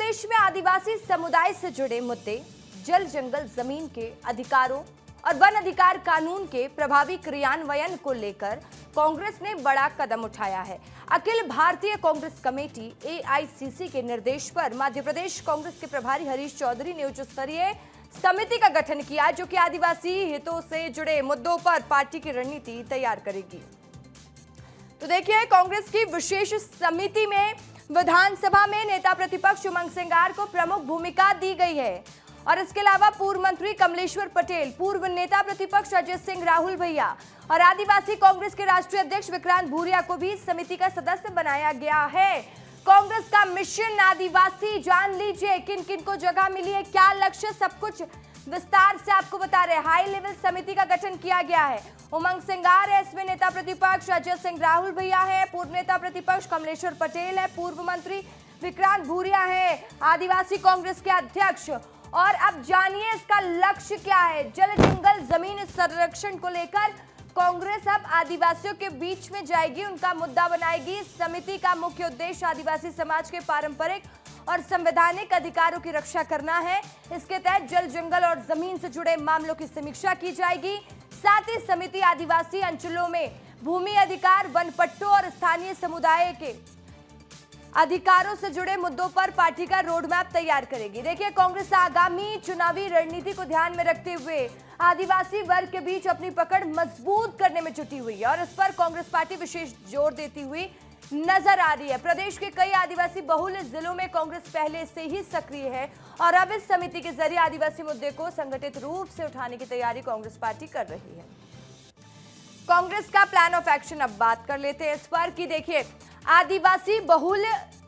प्रदेश में आदिवासी समुदाय से जुड़े मुद्दे, जल जंगल जमीन के अधिकारों और वन अधिकार कानून के प्रभावी क्रियान्वयन को लेकर कांग्रेस ने बड़ा कदम उठाया है। अखिल भारतीय कांग्रेस कमेटी एआईसीसी के निर्देश पर मध्य प्रदेश कांग्रेस के प्रभारी हरीश चौधरी ने उच्च स्तरीय समिति का गठन किया, जो कि आदिवासी हितों से जुड़े मुद्दों पर पार्टी की रणनीति तैयार करेगी। तो देखिए, कांग्रेस की विशेष समिति में विधानसभा में नेता प्रतिपक्ष उमंग सिंगार को प्रमुख भूमिका दी गई है और इसके अलावा पूर्व मंत्री कमलेश्वर पटेल, पूर्व नेता प्रतिपक्ष अजय सिंह राहुल भैया और आदिवासी कांग्रेस के राष्ट्रीय अध्यक्ष विक्रांत भूरिया को भी समिति का सदस्य बनाया गया है। कांग्रेस का मिशन आदिवासी, जान लीजिए किन किन को जगह मिली है, क्या लक्ष्य, सब कुछ विस्तार से आपको बता रहे हैं। हाई लेवल समिति का गठन किया गया है। उमंग सिंगार है, इसमें नेता प्रतिपक्ष अजय सिंह राहुल भैया है, पूर्व नेता प्रतिपक्ष कमलेश्वर पटेल है, पूर्व मंत्री विक्रांत भूरिया है, आदिवासी कांग्रेस के अध्यक्ष। और अब जानिए इसका लक्ष्य क्या है। जल जंगल जमीन संरक्षण को लेकर कांग्रेस अब आदिवासियों के बीच में जाएगी, उनका मुद्दा बनाएगी। समिति का मुख्य उद्देश्य आदिवासी समाज के पारंपरिक और संवैधानिक अधिकारों की रक्षा करना है। इसके तहत जल जंगल और जमीन से जुड़े मामलों की समीक्षा की जाएगी। साथ ही समिति आदिवासी अंचलों में भूमि अधिकार, वन पट्टों और स्थानीय समुदाय के अधिकारों से जुड़े मुद्दों पर पार्टी का रोड मैप तैयार करेगी। देखिए, कांग्रेस आगामी चुनावी रणनीति को ध्यान में रखते हुए आदिवासी वर्ग के बीच अपनी पकड़ मजबूत करने में जुटी हुई है और इस पर कांग्रेस पार्टी विशेष जोर देती हुई नजर आ रही है। प्रदेश के कई आदिवासी बहुल जिलों में कांग्रेस पहले से ही सक्रिय है और अब इस समिति के जरिए आदिवासी मुद्दे को संगठित रूप से उठाने की तैयारी कांग्रेस पार्टी कर रही है। कांग्रेस का प्लान ऑफ एक्शन अब बात कर लेते हैं इस पर कि देखिए, आदिवासी बहुल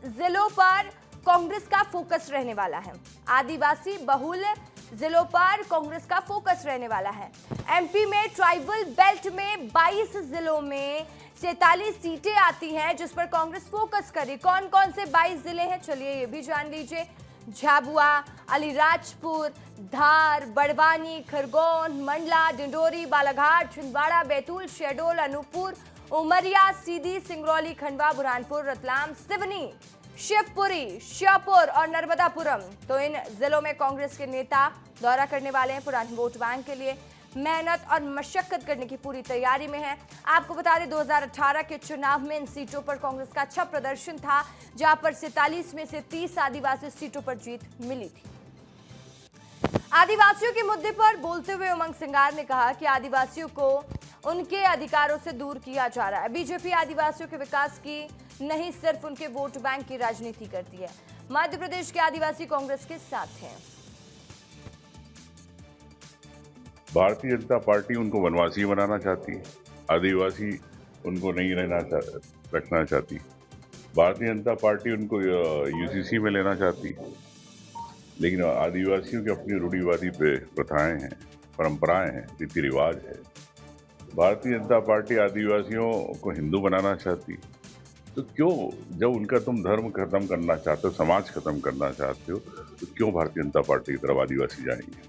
जिलों पर कांग्रेस का फोकस रहने वाला है। आदिवासी बहुल जिलों पर कांग्रेस का फोकस रहने वाला है। एमपी में ट्राइबल बेल्ट में 22 जिलों में 47 सीटें आती हैं, जिस पर कांग्रेस फोकस करे। कौन कौन से 22 जिले हैं, चलिए ये भी जान लीजिए। झाबुआ, अलीराजपुर, धार, बड़वानी, खरगोन, मंडला, डिंडोरी, बालाघाट, छिंदवाड़ा, बैतूल, शहडोल, अनूपपुर, उमरिया, सीधी, सिंगरौली, खंडवा, बुरहानपुर, रतलाम, सिवनी, शिवपुरी, श्योपुर और नर्मदापुरम। तो इन जिलों में कांग्रेस के नेता दौरा करने वाले हैं। पुराने वोट बैंक के लिए मेहनत और मशक्कत करने की पूरी तैयारी में है। आपको बता दें, 2018 के चुनाव में इन सीटों पर कांग्रेस का अच्छा प्रदर्शन था, जहां पर 47 में से 30 आदिवासी सीटों पर जीत मिली थी। आदिवासियों के मुद्दे पर बोलते हुए उमंग सिंगार ने कहा कि आदिवासियों को उनके अधिकारों से दूर किया जा रहा है। बीजेपी आदिवासियों के विकास की नहीं, सिर्फ उनके वोट बैंक की राजनीति करती है। मध्य प्रदेश के आदिवासी कांग्रेस के साथ हैं। भारतीय जनता पार्टी उनको वनवासी बनाना चाहती है, आदिवासी उनको नहीं रखना चाहती। भारतीय जनता पार्टी उनको यूसीसी में लेना चाहती, लेकिन आदिवासियों की अपनी रूढ़िवादी प्रथाएं हैं, परंपराएं हैं, रीति रिवाज है। भारतीय जनता पार्टी आदिवासियों को हिंदू बनाना चाहती, तो क्यों, जब उनका तुम धर्म खत्म करना चाहते हो, समाज खत्म करना चाहते हो, तो क्यों भारतीय जनता पार्टी की तरफ आदिवासी जाएंगे?